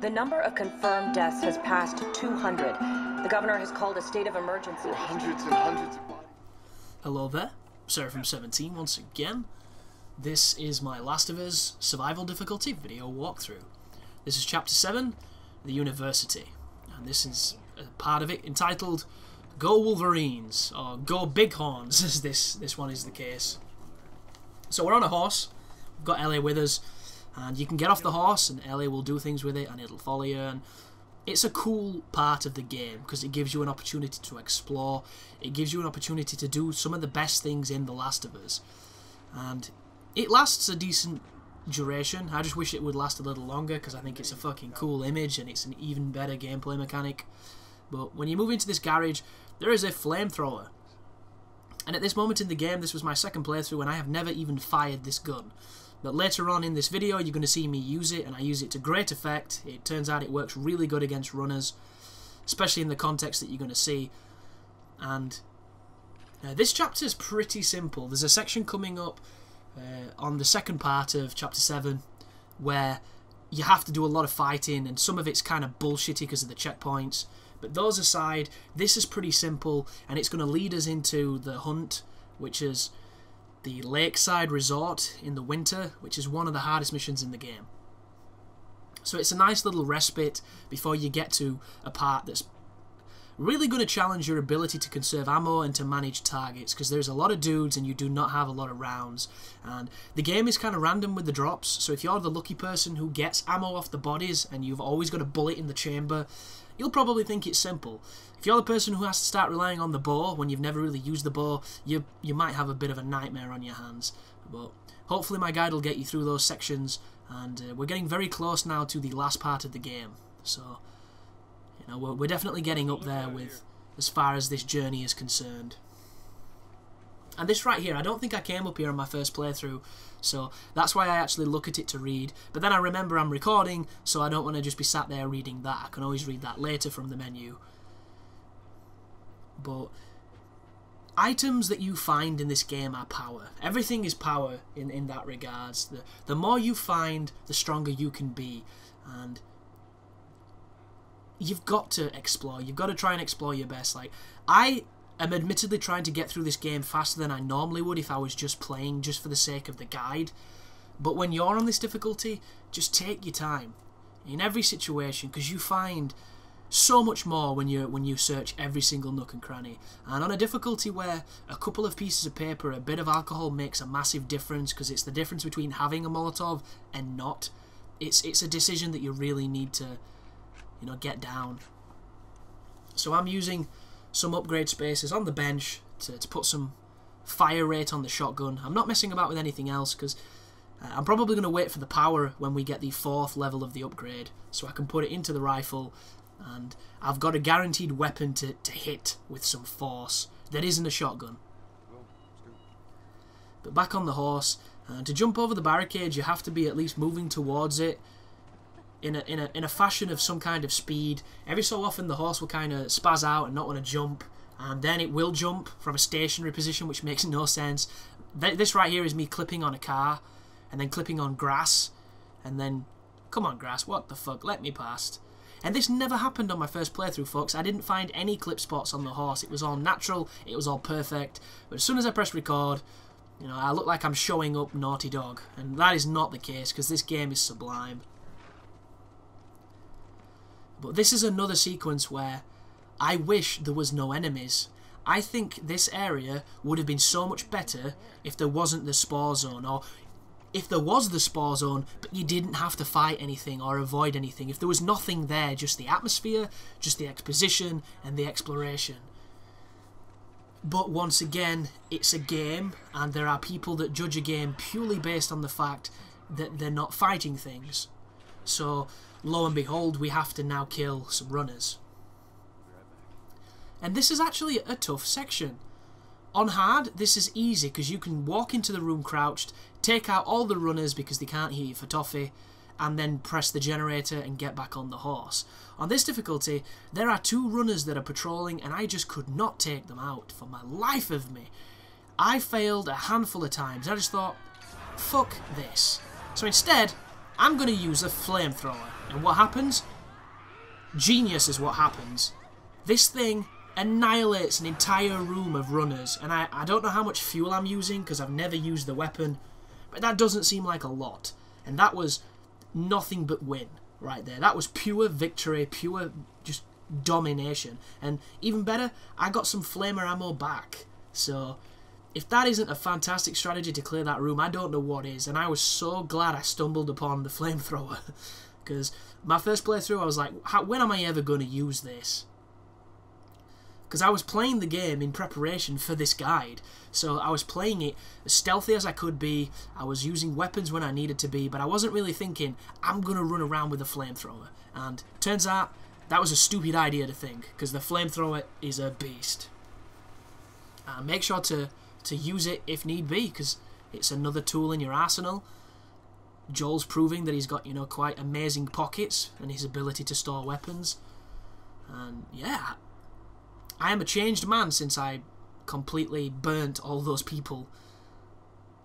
The number of confirmed deaths has passed 200. The governor has called a state of emergency. Hundreds and hundreds of bodies. Hello there, Seraphim17 once again. This is my Last of Us survival difficulty video walkthrough. This is Chapter 7, The University, and this is a part of it entitled Go Wolverines, or Go Bighorns, as this one is the case. So we're on a horse, we've got Ellie with us, and you can get off the horse and Ellie will do things with it and it'll follow you, and it's a cool part of the game because it gives you an opportunity to explore, it gives you an opportunity to do some of the best things in The Last of Us, and it lasts a decent duration. I just wish it would last a little longer because I think it's a fucking cool image and it's an even better gameplay mechanic. But when you move into this garage, there is a flamethrower. And at this moment in the game, this was my second playthrough and I have never even fired this gun. But later on in this video, you're going to see me use it, and I use it to great effect. It turns out it works really good against runners, especially in the context that you're going to see. And this chapter is pretty simple. There's a section coming up on the second part of Chapter 7 where you have to do a lot of fighting, and some of it's kind of bullshitty because of the checkpoints. But those aside, this is pretty simple, and it's going to lead us into the hunt, which is the lakeside resort in the winter, which is one of the hardest missions in the game. So it's a nice little respite before you get to a part that's really going to challenge your ability to conserve ammo and to manage targets, because there's a lot of dudes and you do not have a lot of rounds, and the game is kind of random with the drops. So if you're the lucky person who gets ammo off the bodies and you've always got a bullet in the chamber, you'll probably think it's simple. If you're the person who has to start relying on the bow when you've never really used the bow, you might have a bit of a nightmare on your hands. But hopefully my guide will get you through those sections, and we're getting very close now to the last part of the game. So, you know, we're definitely getting up there with as far as this journey is concerned. And this right here, I don't think I came up here on my first playthrough, so that's why I actually look at it to read. But then I remember I'm recording, so I don't want to just be sat there reading that. I can always read that later from the menu. But items that you find in this game are power. Everything is power in that regards. The more you find, the stronger you can be. And you've got to explore. You've got to try and explore your best. Like, I'm admittedly trying to get through this game faster than I normally would if I was just playing just for the sake of the guide. But when you're on this difficulty, just take your time in every situation, because you find so much more when you search every single nook and cranny. And on a difficulty where a couple of pieces of paper, a bit of alcohol makes a massive difference, because it's the difference between having a Molotov and not. It's a decision that you really need to, you know, get down. So I'm using some upgrade spaces on the bench to put some fire rate on the shotgun. I'm not messing about with anything else because I'm probably going to wait for the power when we get the 4th level of the upgrade, so I can put it into the rifle, and I've got a guaranteed weapon to hit with some force that isn't a shotgun. But back on the horse, to jump over the barricade you have to be at least moving towards it in a fashion of some kind of speed. Every so often the horse will kind of spaz out and not want to jump, and then it will jump from a stationary position, which makes no sense. This right here is me clipping on a car and then clipping on grass, and then, come on grass, what the fuck, let me past. And this never happened on my first playthrough, folks. I didn't find any clip spots on the horse. It was all natural, it was all perfect. But as soon as I press record, you know, I look like I'm showing up Naughty Dog, and that is not the case because this game is sublime. But this is another sequence where I wish there was no enemies. I think this area would have been so much better if there wasn't the spore zone, or if there was the spore zone but you didn't have to fight anything or avoid anything. If there was nothing there, just the atmosphere, just the exposition and the exploration. But once again, it's a game, and there are people that judge a game purely based on the fact that they're not fighting things. So lo and behold, we have to now kill some runners. And this is actually a tough section. On hard, this is easy because you can walk into the room crouched, take out all the runners because they can't hear you for toffee, and then press the generator and get back on the horse. On this difficulty, there are 2 runners that are patrolling, and I just could not take them out for my life of me. I failed a handful of times. I just thought, fuck this. So instead, I'm going to use a flamethrower. And what happens? genius is what happens. This thing annihilates an entire room of runners, and I don't know how much fuel I'm using because I've never used the weapon, but that doesn't seem like a lot. And that was nothing but win right there. That was pure victory, pure just domination. And even better, I got some flamer ammo back. So if that isn't a fantastic strategy to clear that room, I don't know what is. And I was so glad I stumbled upon the flamethrower, because my first playthrough I was like, when am I ever going to use this? Because I was playing the game in preparation for this guide, so I was playing it as stealthy as I could be. I was using weapons when I needed to be, but I wasn't really thinking, I'm going to run around with a flamethrower. And turns out, that was a stupid idea to think, because the flamethrower is a beast. Make sure to use it if need be, because it's another tool in your arsenal. Joel's proving that he's got, you know, quite amazing pockets, and his ability to store weapons. And yeah, I am a changed man since I completely burnt all those people.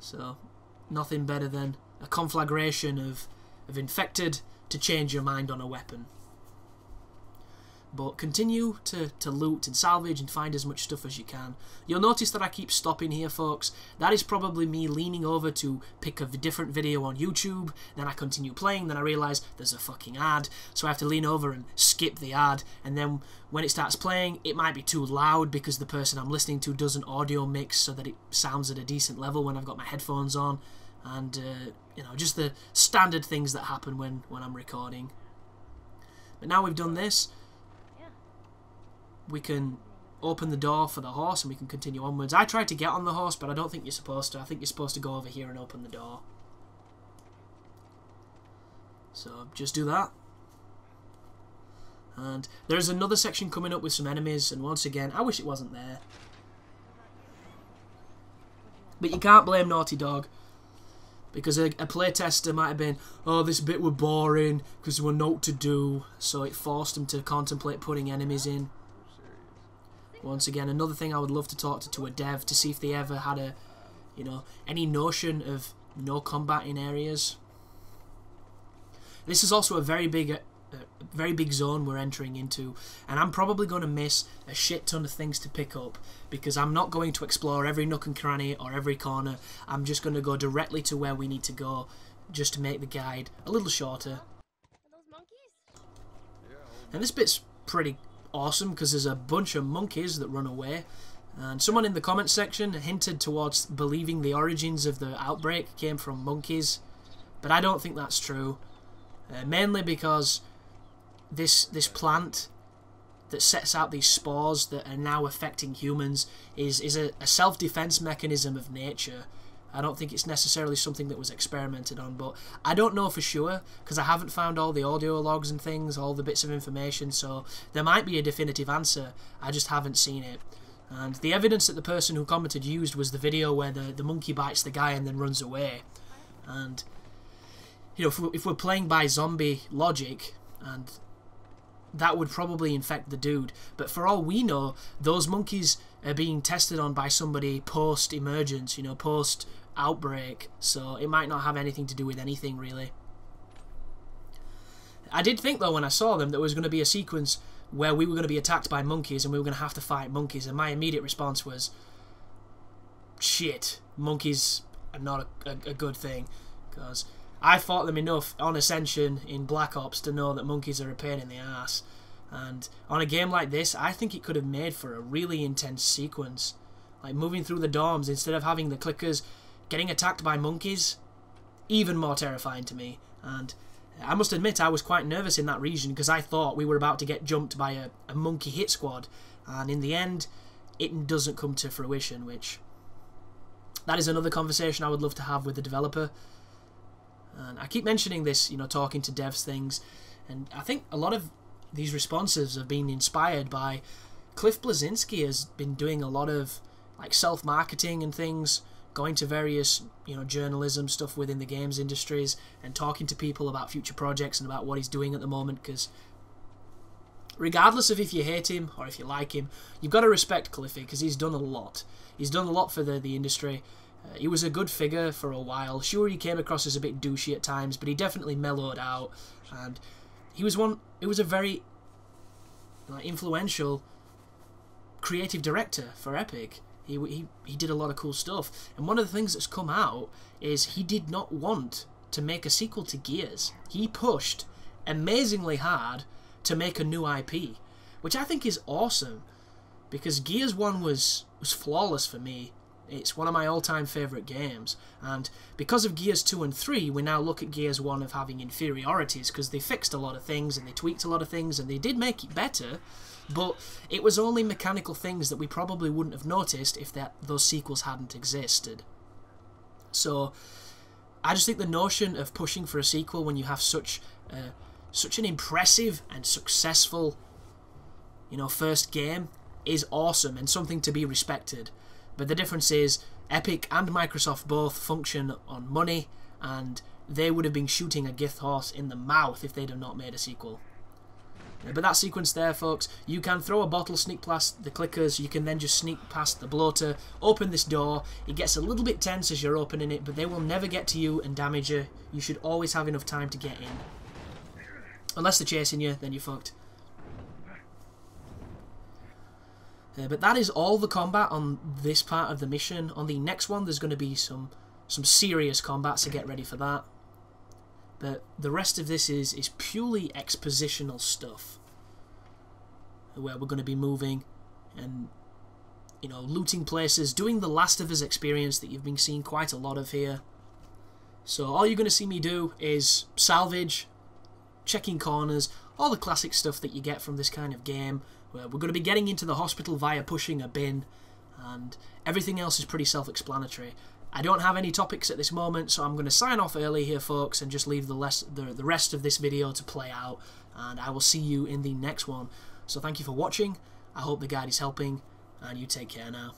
So, nothing better than a conflagration of infected to change your mind on a weapon. But continue to loot and salvage and find as much stuff as you can. You'll notice that I keep stopping here, folks. That is probably me leaning over to pick a different video on YouTube. Then I continue playing, then I realise there's a fucking ad. So I have to lean over and skip the ad. And then when it starts playing, it might be too loud because the person I'm listening to doesn't audio mix so that it sounds at a decent level when I've got my headphones on. And, you know, just the standard things that happen when I'm recording. But now we've done this, we can open the door for the horse and we can continue onwards. I tried to get on the horse, but I don't think you're supposed to. I think you're supposed to go over here and open the door. So just do that. And there's another section coming up with some enemies, and once again, I wish it wasn't there. But you can't blame Naughty Dog, because a playtester might have been, oh, this bit were boring because there were naught to do, so it forced them to contemplate putting enemies in. Once again, another thing I would love to talk to a dev to see if they ever had a, you know, any notion of no combat in areas. This is also a very big zone we're entering into, and I'm probably going to miss a shit ton of things to pick up because I'm not going to explore every nook and cranny or every corner. I'm just going to go directly to where we need to go, just to make the guide a little shorter. And this bit's pretty awesome because there's a bunch of monkeys that run away, and someone in the comments section hinted towards believing the origins of the outbreak came from monkeys, but I don't think that's true, mainly because this plant that sets out these spores that are now affecting humans is a self-defense mechanism of nature. I don't think it's necessarily something that was experimented on, but I don't know for sure because I haven't found all the audio logs and things, all the bits of information, so there might be a definitive answer. I just haven't seen it. And the evidence that the person who commented used was the video where the monkey bites the guy and then runs away. And, you know, if we're playing by zombie logic, and that would probably infect the dude, but for all we know, those monkeys are being tested on by somebody post-emergence, you know, post-outbreak, so it might not have anything to do with anything, really. I did think, though, when I saw them, there was going to be a sequence where we were going to be attacked by monkeys and we were going to have to fight monkeys, and my immediate response was, shit, monkeys are not a good thing, because I fought them enough on Ascension in Black Ops to know that monkeys are a pain in the ass. And on a game like this, I think it could have made for a really intense sequence. Like moving through the dorms, instead of having the clickers getting attacked by monkeys, even more terrifying to me. And I must admit I was quite nervous in that region because I thought we were about to get jumped by a monkey hit squad. And in the end, it doesn't come to fruition, which... that is another conversation I would love to have with the developer. And I keep mentioning this, you know, talking to devs things, and I think a lot of these responses have been inspired by Cliff Bleszinski has been doing a lot of like self-marketing and things, going to various, you know, journalism stuff within the games industries and talking to people about future projects and about what he's doing at the moment, because regardless of if you hate him or if you like him, you've got to respect Cliffy because he's done a lot. He's done a lot for the industry. He was a good figure for a while. Sure, he came across as a bit douchey at times, but he definitely mellowed out, and he was one. It was a very like, influential creative director for Epic. He did a lot of cool stuff. And one of the things that's come out is he did not want to make a sequel to Gears. He pushed amazingly hard to make a new IP, which I think is awesome, because Gears 1 was flawless for me. It's one of my all-time favourite games, and because of Gears 2 and 3, we now look at Gears 1 of having inferiorities, because they fixed a lot of things, and they tweaked a lot of things, and they did make it better, but it was only mechanical things that we probably wouldn't have noticed if those sequels hadn't existed. So, I just think the notion of pushing for a sequel when you have such an impressive and successful, first game is awesome and something to be respected. But the difference is Epic and Microsoft both function on money, and they would have been shooting a gift horse in the mouth if they'd have not made a sequel. But that sequence there, folks, you can throw a bottle, sneak past the clickers, you can then just sneak past the bloater, open this door. It gets a little bit tense as you're opening it, but they will never get to you and damage you. You should always have enough time to get in. Unless they're chasing you, then you're fucked. But that is all the combat on this part of the mission. On the next one, there's going to be some serious combat, so get ready for that. But the rest of this is purely expositional stuff, where we're going to be moving and, looting places, doing the Last of Us experience that you've been seeing quite a lot of here. So all you're going to see me do is salvage, checking corners, all the classic stuff that you get from this kind of game. We're going to be getting into the hospital via pushing a bin, and everything else is pretty self-explanatory. I don't have any topics at this moment, so I'm going to sign off early here, folks, and just leave the rest of this video to play out, and I will see you in the next one. So thank you for watching, I hope the guide is helping, and you take care now.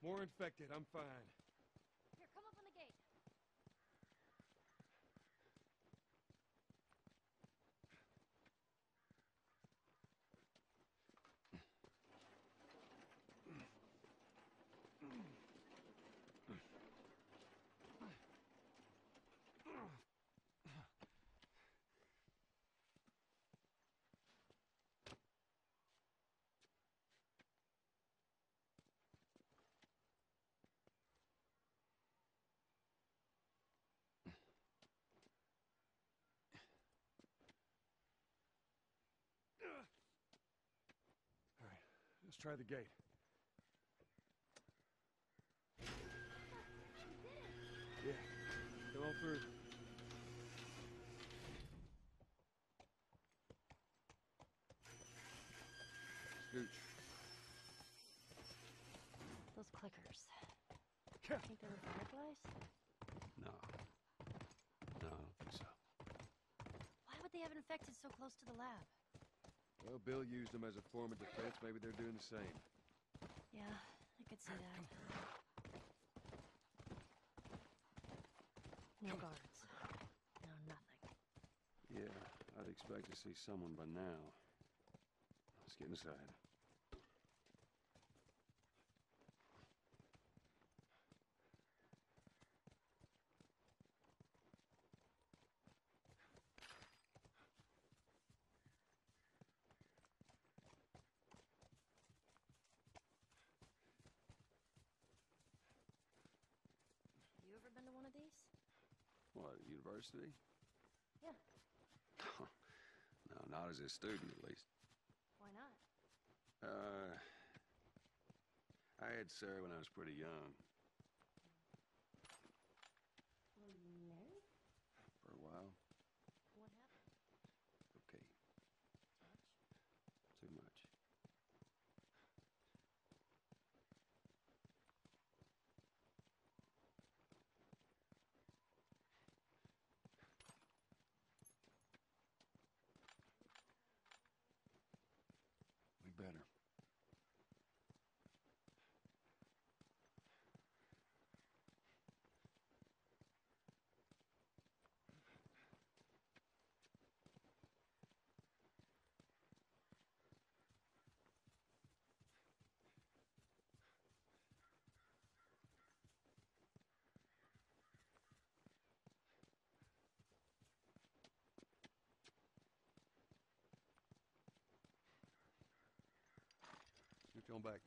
More infected, I'm fine. Here, come up on the gate. All right, let's try the gate. Yeah, come on through. Scooch. Those clickers. Think they were fireflies? No. No, I don't think so. Why would they have infected so close to the lab? Well, Bill used them as a form of defense. Maybe they're doing the same. Yeah, I could see that. No guards. No, nothing. Yeah, I'd expect to see someone by now. Let's get inside. You ever been to one of these? What, university? Yeah. No, not as a student, at least. Why not? I had Sarah when I was pretty young. Were you married? For a while. What happened? Okay, Much? too much. We better. you on back.